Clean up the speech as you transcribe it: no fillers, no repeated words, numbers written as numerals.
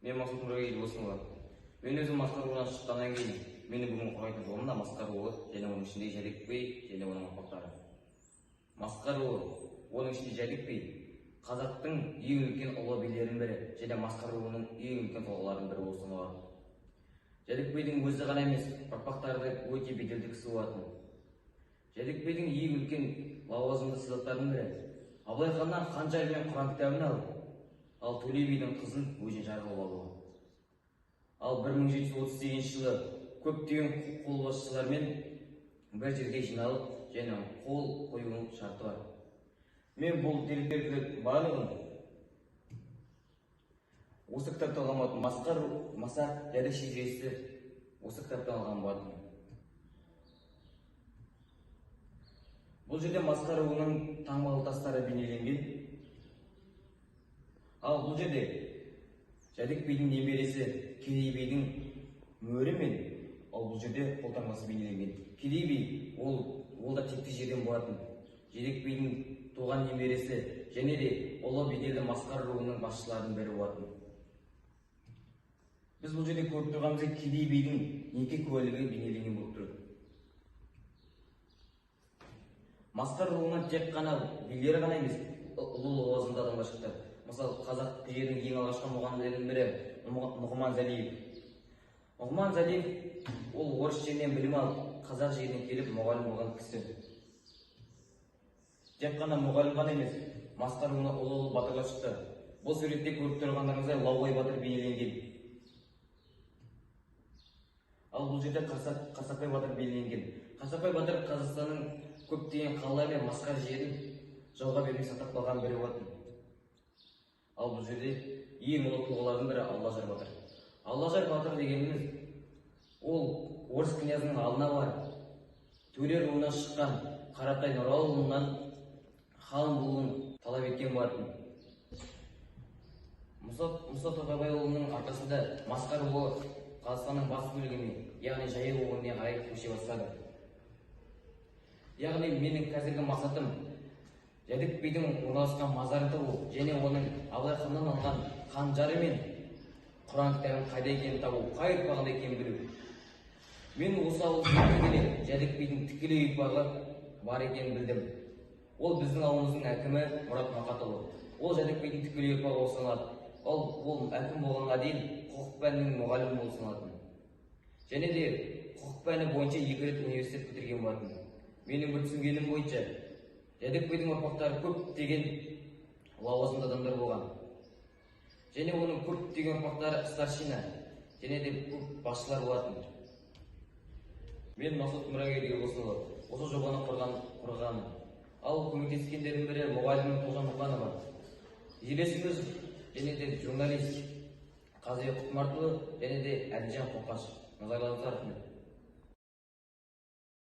Мен Масуд Мұрагей Досымова. Мен өзім масқаруынан шыққаннан кейін, мені бүгін құрайтын жолымда масқаруы және оның ішінде Жәдікбей және оның ұрпақтары. Масқаруы, оның ішінде Жәдікбей, қазақтың ең үлкен ұлы билерінің бірі және масқаруының ең үлкен тұлғаларының бірі осыны. Жәдікбейдің өзі ғана емес, ұрпақтары өте беделді кісі болатын. Жәдікбейдің ең үлкен лауазымды сызаттарының бірі Абылай ханнан хан жайы мен Құран кітабын алып, ал Төле бидің қызын өзіне жар қылып алуы. Ал 1738 жылы көптеген қолбасшылармен бір жерге жиналып, және қол қоюының шарты бар. Мен бұл деректерді барлығын осы кітаптан алған Масақ Жәдік шежіресі осы кітаптан алған болатын. Бұл жерде масқаруының таңбалы тастары бейнеленген. Ал бұл жерде Жәдікбейдің немересі Керей бидің мөрі мен бұл жерде қолтаңбасы бейнеленген. Керей би ол да текті жерден болатын. Жәдікбейдің туған немересі және де ұлы беделді масқар руының басшыларының бірі болатын. Біз бұл жерде көріп тұрғанымызда Керей бидің неке куәлігі бейнеленген болып тұр. Масқар руынан тек қана билері ғана емес, ұлы лауазымды адамдар шықты. Мысалы, қазақ жерінің ең алғашқы мұғалімдерінің бірі Нұғман Залиев. Нұғман Залиев ол орыс жерінен білім алып, қазақ жерінен келіп мұғалім болған кісі. Тек қана мұғалім ғана емес, масқар руынан ұлы батырлар шықты. Бұл суретте көріп тұрғандарыңыздай Лаубай батыр бейнеленген. Ал бұл жерде Қарсақбай батыр бейнеленген. Қарсақбай батыр Қазақстанның көптеген қалалар мен масқар жерін жауға бермей сақтап қалған бірі болатын. Ал бұл жерде ең ұлы тұлғалардың бірі Аллажар батыр. Аллажар батыр дегеніміз ол орыс князының алдына барып, Төле руынан шыққан Қаратай Нұралыұлынан хан болуын талап еткен болатын. Мұса Тоқайбайұлының арқасында масқар руы Қазақстанның бас бөлігіне, яғни Жайық өңіріне қарай көше бастады. Яғни менің қазіргі мақсатым Жәдікбейдің орналасқан мазарын табу және оның Абылай ханнан алған қанжары мен Құран кітабының қайда екенін табу, қай ұрпағында екенін білу. Мен осы ауылға келе Жәдікбейдің тікелей ұрпағы бар екенін білдім. Ол біздің ауылымыздың әкімі Мұрат Мақатұлы. Ол Жәдікбейдің тікелей ұрпағы болып саналады. Ол әкім болғанға дейін құқық пәнінің мұғалімі болып саналатын. Және де құқық пәні бойынша 2 рет университет бітірген болатын. Менің бір түсінгенім бойынша Жәдікбейдің ұрпақтары көптеген лауазымды адамдар болған. Және оның көптеген ұрпақтары старшина және де көп басшылар болатын. Мен Масуд Мұрагей Досымова. Осы жобаны құрғанмын. Ал көмектескендердің бірі мұғалімі Тоғжан Мұқанова, жерлесіміз және де журналист Қазыбек Құтмартұлы және де Әділжан Қоқашев. Назарларыңызға рахмет.